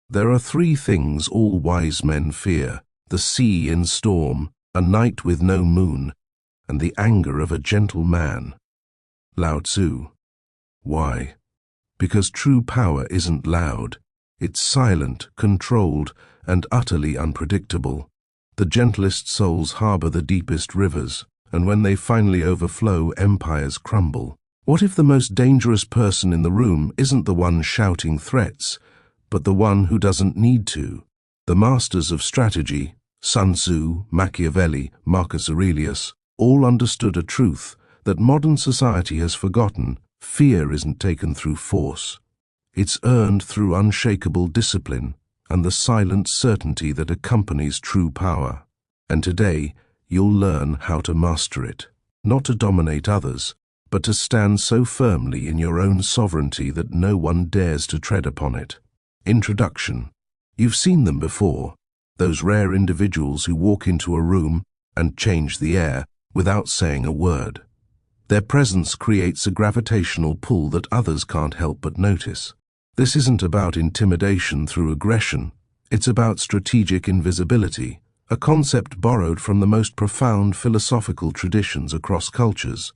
There are three things all wise men fear: the sea in storm, a night with no moon, and the anger of a gentle man. Lao Tzu. Why? Because true power isn't loud. It's silent, controlled, and utterly unpredictable. The gentlest souls harbor the deepest rivers, and when they finally overflow, empires crumble. What if the most dangerous person in the room isn't the one shouting threats, but the one who doesn't need to? The masters of strategy, Sun Tzu, Machiavelli, Marcus Aurelius, all understood a truth that modern society has forgotten. Fear isn't taken through force. It's earned through unshakable discipline and the silent certainty that accompanies true power. And today, you'll learn how to master it, not to dominate others, but to stand so firmly in your own sovereignty that no one dares to tread upon it. Introduction. You've seen them before, those rare individuals who walk into a room and change the air without saying a word. Their presence creates a gravitational pull that others can't help but notice. This isn't about intimidation through aggression. It's about strategic invisibility, a concept borrowed from the most profound philosophical traditions across cultures.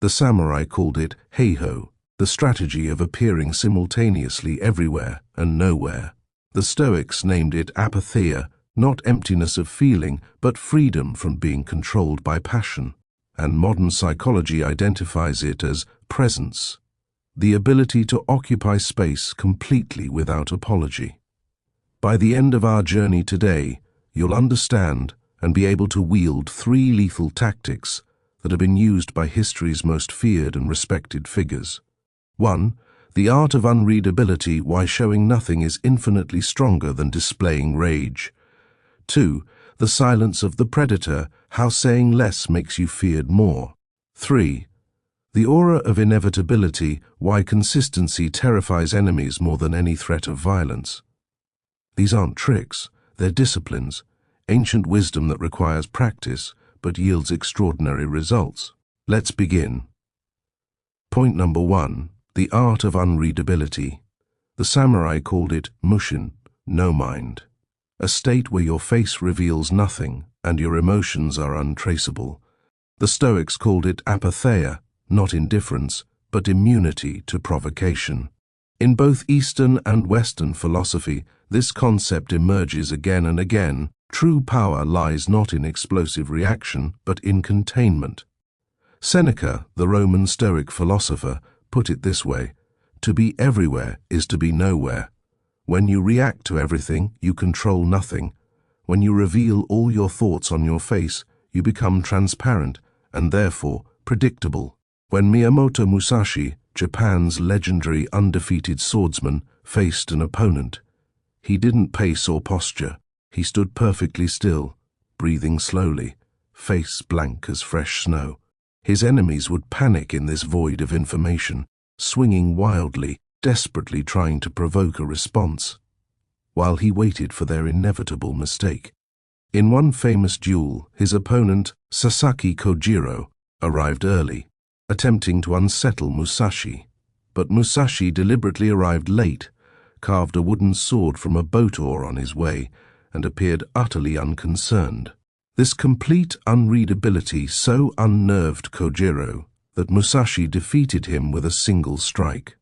The samurai called it heiho, the strategy of appearing simultaneously everywhere and nowhere. The Stoics named it apatheia, not emptiness of feeling, but freedom from being controlled by passion. And modern psychology identifies it as presence, the ability to occupy space completely without apology. By the end of our journey today, you'll understand and be able to wield three lethal tactics that have been used by history's most feared and respected figures. 1. The art of unreadability, why showing nothing is infinitely stronger than displaying rage. 2. The silence of the predator, how saying less makes you feared more. 3. The aura of inevitability, why consistency terrifies enemies more than any threat of violence. These aren't tricks, they're disciplines, ancient wisdom that requires practice but yields extraordinary results. Let's begin. Point number 1. The art of unreadability. The samurai called it mushin, no mind. A state where your face reveals nothing and your emotions are untraceable. The Stoics called it apatheia, not indifference, but immunity to provocation. In both Eastern and Western philosophy, this concept emerges again and again. True power lies not in explosive reaction, but in containment. Seneca, the Roman Stoic philosopher, put it this way: to be everywhere is to be nowhere. When you react to everything, you control nothing. When you reveal all your thoughts on your face, you become transparent and therefore predictable. When Miyamoto Musashi, Japan's legendary undefeated swordsman, faced an opponent, he didn't pace or posture. He stood perfectly still, breathing slowly, face blank as fresh snow. His enemies would panic in this void of information, swinging wildly, desperately trying to provoke a response, while he waited for their inevitable mistake. In one famous duel, his opponent, Sasaki Kojiro, arrived early, attempting to unsettle Musashi. But Musashi deliberately arrived late, carved a wooden sword from a boat oar on his way, and appeared utterly unconcerned. This complete unreadability so unnerved Kojiro that Musashi defeated him with a single strike.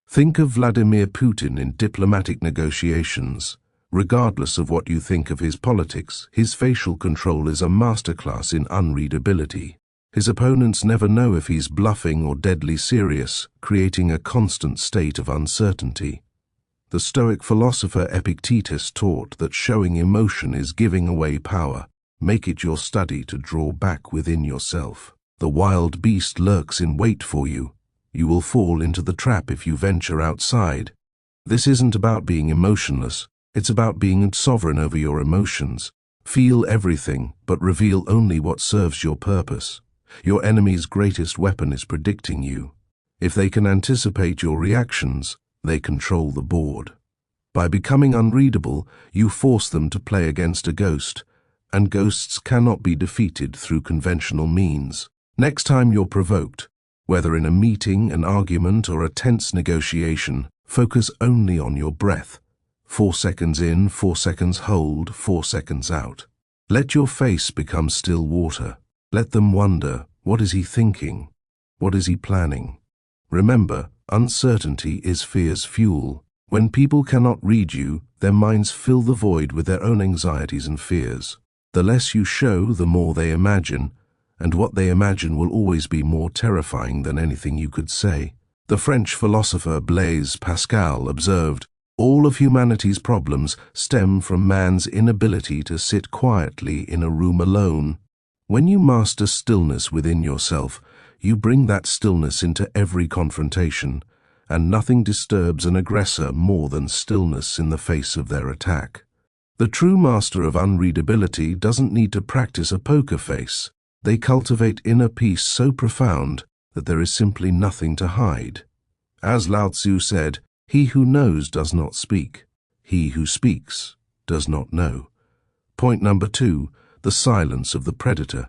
Think of Vladimir Putin in diplomatic negotiations. Regardless of what you think of his politics, his facial control is a masterclass in unreadability. His opponents never know if he's bluffing or deadly serious, creating a constant state of uncertainty. The Stoic philosopher Epictetus taught that showing emotion is giving away power. Make it your study to draw back within yourself. The wild beast lurks in wait for you. You will fall into the trap if you venture outside. This isn't about being emotionless. It's about being sovereign over your emotions. Feel everything, but reveal only what serves your purpose. Your enemy's greatest weapon is predicting you. If they can anticipate your reactions, they control the board. By becoming unreadable, you force them to play against a ghost, and ghosts cannot be defeated through conventional means. Next time you're provoked, whether in a meeting, an argument, or a tense negotiation, focus only on your breath. 4 seconds in, 4 seconds hold, 4 seconds out. Let your face become still water. Let them wonder, what is he thinking? What is he planning? Remember, uncertainty is fear's fuel. When people cannot read you, their minds fill the void with their own anxieties and fears. The less you show, the more they imagine, and what they imagine will always be more terrifying than anything you could say. The French philosopher Blaise Pascal observed, "All of humanity's problems stem from man's inability to sit quietly in a room alone." When you master stillness within yourself, you bring that stillness into every confrontation, and nothing disturbs an aggressor more than stillness in the face of their attack. The true master of unreadability doesn't need to practice a poker face. They cultivate inner peace so profound that there is simply nothing to hide. As Lao Tzu said, "He who knows does not speak. He who speaks does not know." Point number 2, the silence of the predator.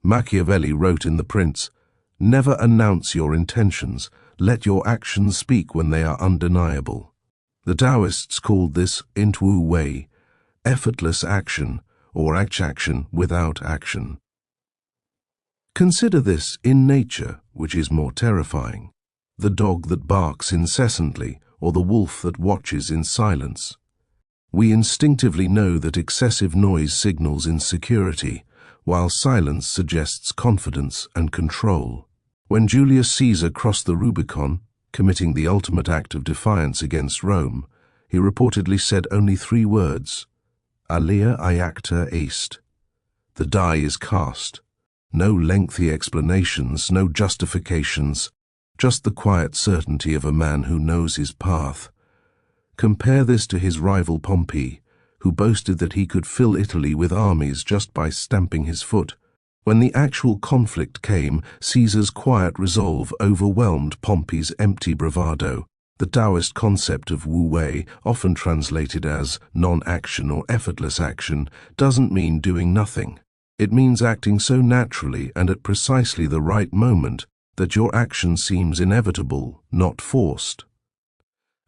Machiavelli wrote in The Prince, "Never announce your intentions. Let your actions speak when they are undeniable." The Taoists called this Intwu Wei, effortless action, or action without action. Consider this in nature, which is more terrifying: the dog that barks incessantly, or the wolf that watches in silence. We instinctively know that excessive noise signals insecurity, while silence suggests confidence and control. When Julius Caesar crossed the Rubicon, committing the ultimate act of defiance against Rome, he reportedly said only 3 words: "Alea iacta est." The die is cast. No lengthy explanations, no justifications, just the quiet certainty of a man who knows his path. Compare this to his rival Pompey, who boasted that he could fill Italy with armies just by stamping his foot. When the actual conflict came, Caesar's quiet resolve overwhelmed Pompey's empty bravado. The Taoist concept of Wu Wei, often translated as non-action or effortless action, doesn't mean doing nothing. It means acting so naturally and at precisely the right moment that your action seems inevitable, not forced.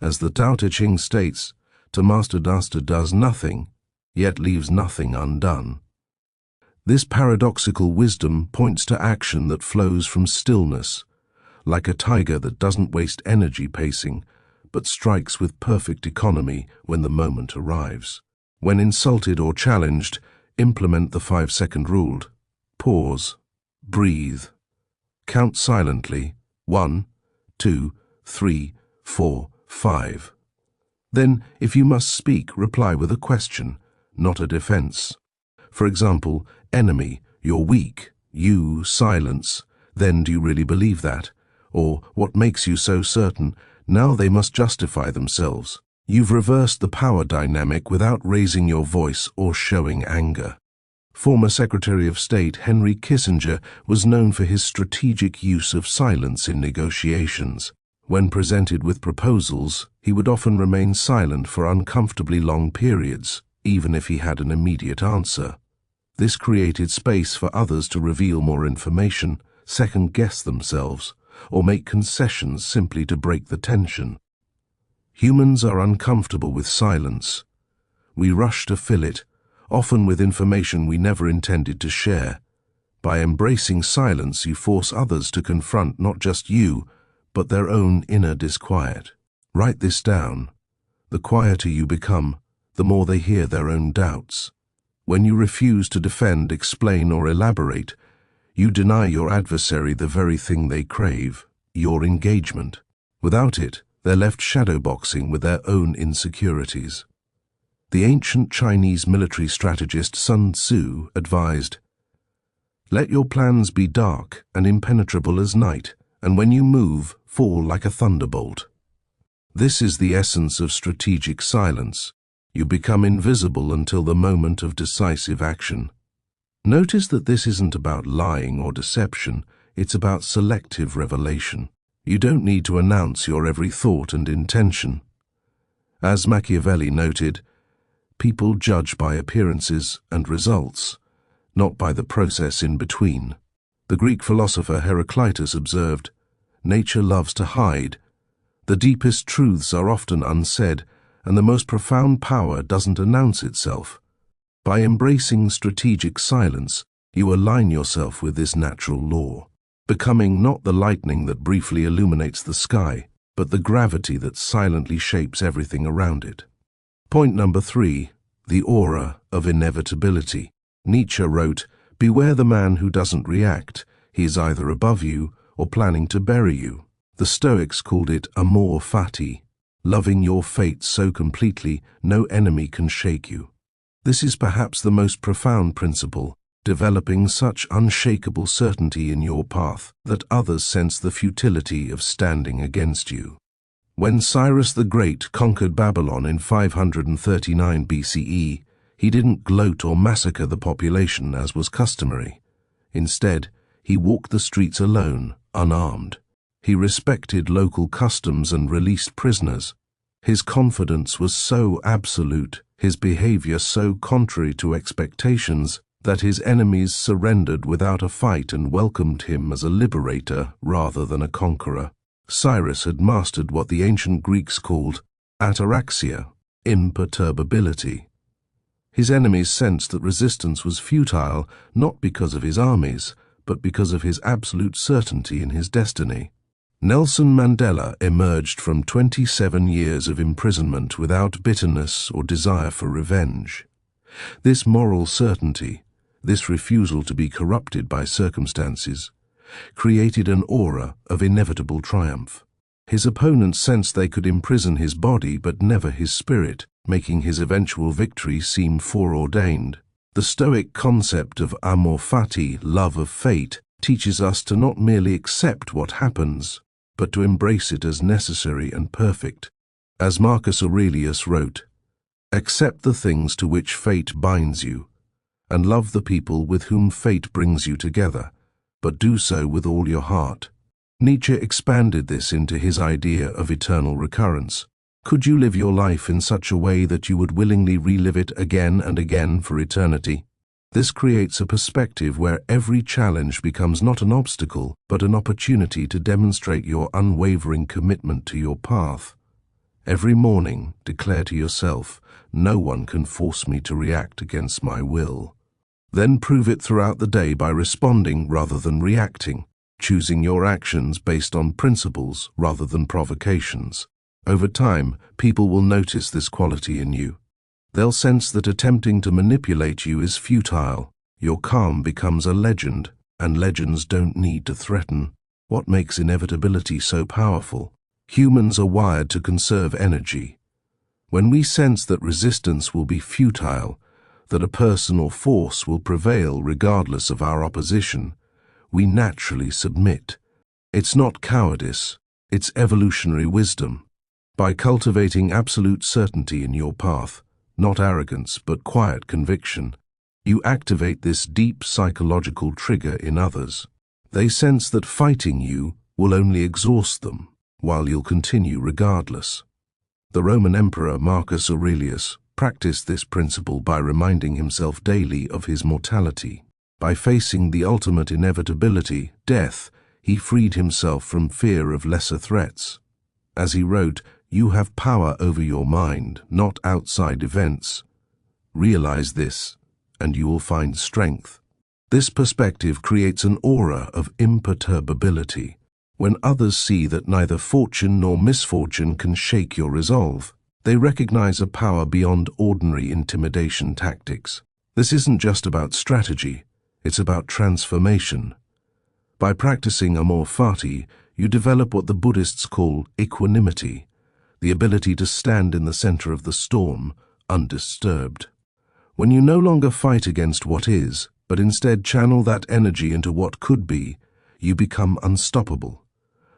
As the Tao Te Ching states, to master does nothing, yet leaves nothing undone. This paradoxical wisdom points to action that flows from stillness, like a tiger that doesn't waste energy pacing, but strikes with perfect economy when the moment arrives. When insulted or challenged, implement the 5-second rule. Pause, breathe, count silently, 1, 2, 3, 4, 5. Then, if you must speak, reply with a question, not a defense. For example, enemy, "You're weak." You, silence. "Then do you really believe that?" Or, "What makes you so certain?" Now they must justify themselves. You've reversed the power dynamic without raising your voice or showing anger. Former Secretary of State Henry Kissinger was known for his strategic use of silence in negotiations. When presented with proposals, he would often remain silent for uncomfortably long periods, even if he had an immediate answer. This created space for others to reveal more information, second-guess themselves, or make concessions simply to break the tension. Humans are uncomfortable with silence. We rush to fill it, often with information we never intended to share. By embracing silence, you force others to confront not just you, but their own inner disquiet. Write this down. The quieter you become, the more they hear their own doubts. When you refuse to defend, explain, or elaborate, you deny your adversary the very thing they crave, your engagement. Without it, they're left shadowboxing with their own insecurities. The ancient Chinese military strategist Sun Tzu advised, "Let your plans be dark and impenetrable as night, and when you move, fall like a thunderbolt." This is the essence of strategic silence. You become invisible until the moment of decisive action. Notice that this isn't about lying or deception, it's about selective revelation. You don't need to announce your every thought and intention. As Machiavelli noted, people judge by appearances and results, not by the process in between. The Greek philosopher Heraclitus observed, "Nature loves to hide. The deepest truths are often unsaid, and the most profound power doesn't announce itself. By embracing strategic silence, you align yourself with this natural law, becoming not the lightning that briefly illuminates the sky, but the gravity that silently shapes everything around it. Point number 3. The aura of inevitability. Nietzsche wrote, "Beware the man who doesn't react. He is either above you or planning to bury you." The Stoics called it amor fati, loving your fate so completely no enemy can shake you. This is perhaps the most profound principle, developing such unshakable certainty in your path that others sense the futility of standing against you. When Cyrus the Great conquered Babylon in 539 BCE, he didn't gloat or massacre the population as was customary. Instead, he walked the streets alone, unarmed. He respected local customs and released prisoners. His confidence was so absolute, his behavior so contrary to expectations, that his enemies surrendered without a fight and welcomed him as a liberator rather than a conqueror. Cyrus had mastered what the ancient Greeks called ataraxia, imperturbability. His enemies sensed that resistance was futile not because of his armies, but because of his absolute certainty in his destiny. Nelson Mandela emerged from 27 years of imprisonment without bitterness or desire for revenge. This moral certainty, this refusal to be corrupted by circumstances, created an aura of inevitable triumph. His opponents sensed they could imprison his body but never his spirit, making his eventual victory seem foreordained. The Stoic concept of amor fati, love of fate, teaches us to not merely accept what happens, but to embrace it as necessary and perfect. As Marcus Aurelius wrote, "Accept the things to which fate binds you, and love the people with whom fate brings you together, but do so with all your heart." Nietzsche expanded this into his idea of eternal recurrence. Could you live your life in such a way that you would willingly relive it again and again for eternity? This creates a perspective where every challenge becomes not an obstacle, but an opportunity to demonstrate your unwavering commitment to your path. Every morning, declare to yourself, "No one can force me to react against my will." Then prove it throughout the day by responding rather than reacting, choosing your actions based on principles rather than provocations. Over time, people will notice this quality in you. They'll sense that attempting to manipulate you is futile. Your calm becomes a legend, and legends don't need to threaten. What makes inevitability so powerful? Humans are wired to conserve energy. When we sense that resistance will be futile, that a person or force will prevail regardless of our opposition, we naturally submit. It's not cowardice, it's evolutionary wisdom. By cultivating absolute certainty in your path, not arrogance but quiet conviction, you activate this deep psychological trigger in others. They sense that fighting you will only exhaust them, while you'll continue regardless. The Roman Emperor Marcus Aurelius practiced this principle by reminding himself daily of his mortality. By facing the ultimate inevitability, death, he freed himself from fear of lesser threats. As he wrote, "You have power over your mind, not outside events. Realize this, and you will find strength." This perspective creates an aura of imperturbability. When others see that neither fortune nor misfortune can shake your resolve, they recognize a power beyond ordinary intimidation tactics. This isn't just about strategy, it's about transformation. By practicing amor fati, you develop what the Buddhists call equanimity, the ability to stand in the center of the storm, undisturbed. When you no longer fight against what is, but instead channel that energy into what could be, you become unstoppable.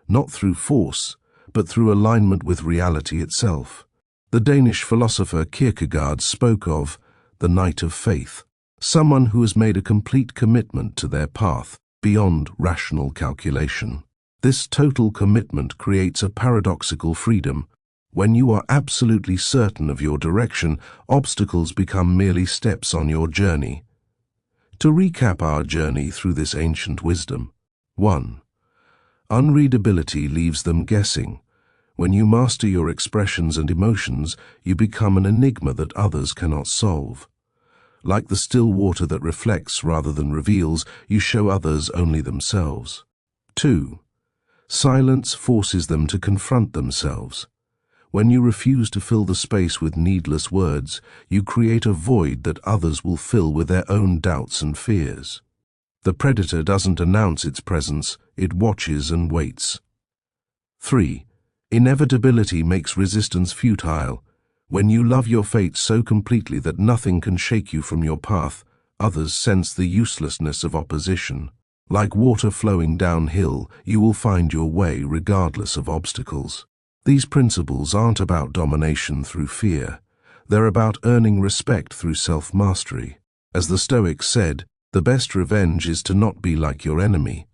Not through force, but through alignment with reality itself. The Danish philosopher Kierkegaard spoke of the knight of faith, someone who has made a complete commitment to their path beyond rational calculation. This total commitment creates a paradoxical freedom. When you are absolutely certain of your direction, obstacles become merely steps on your journey. To recap our journey through this ancient wisdom: 1. Unreadability leaves them guessing. When you master your expressions and emotions, you become an enigma that others cannot solve. Like the still water that reflects rather than reveals, you show others only themselves. 2. Silence forces them to confront themselves. When you refuse to fill the space with needless words, you create a void that others will fill with their own doubts and fears. The predator doesn't announce its presence, it watches and waits. 3. Inevitability makes resistance futile. When you love your fate so completely that nothing can shake you from your path, others sense the uselessness of opposition. Like water flowing downhill, you will find your way regardless of obstacles. These principles aren't about domination through fear. They're about earning respect through self-mastery. As the Stoics said, the best revenge is to not be like your enemy.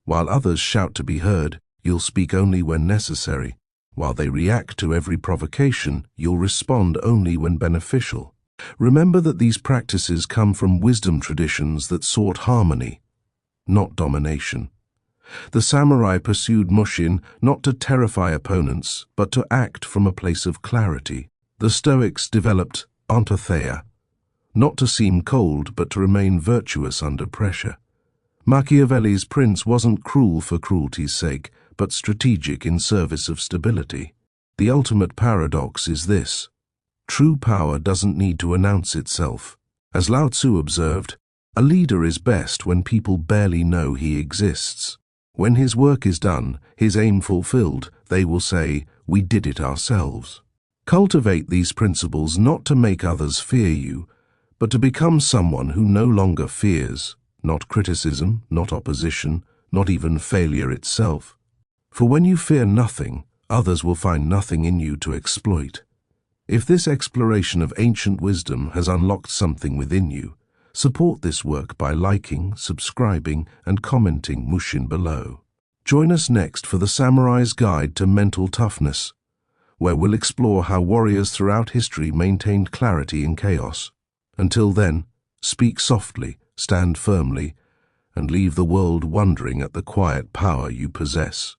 While others shout to be heard, you'll speak only when necessary. While they react to every provocation, you'll respond only when beneficial. Remember that these practices come from wisdom traditions that sought harmony, not domination. The samurai pursued Mushin not to terrify opponents, but to act from a place of clarity. The Stoics developed Antotheia, not to seem cold, but to remain virtuous under pressure. Machiavelli's prince wasn't cruel for cruelty's sake, but strategic in service of stability. The ultimate paradox is this: true power doesn't need to announce itself. As Lao Tzu observed, a leader is best when people barely know he exists. When his work is done, his aim fulfilled, they will say, "We did it ourselves." Cultivate these principles not to make others fear you, but to become someone who no longer fears, not criticism, not opposition, not even failure itself. For when you fear nothing, others will find nothing in you to exploit. If this exploration of ancient wisdom has unlocked something within you, support this work by liking, subscribing, and commenting Mushin below. Join us next for the Samurai's Guide to Mental Toughness, where we'll explore how warriors throughout history maintained clarity in chaos. Until then, speak softly, stand firmly, and leave the world wondering at the quiet power you possess.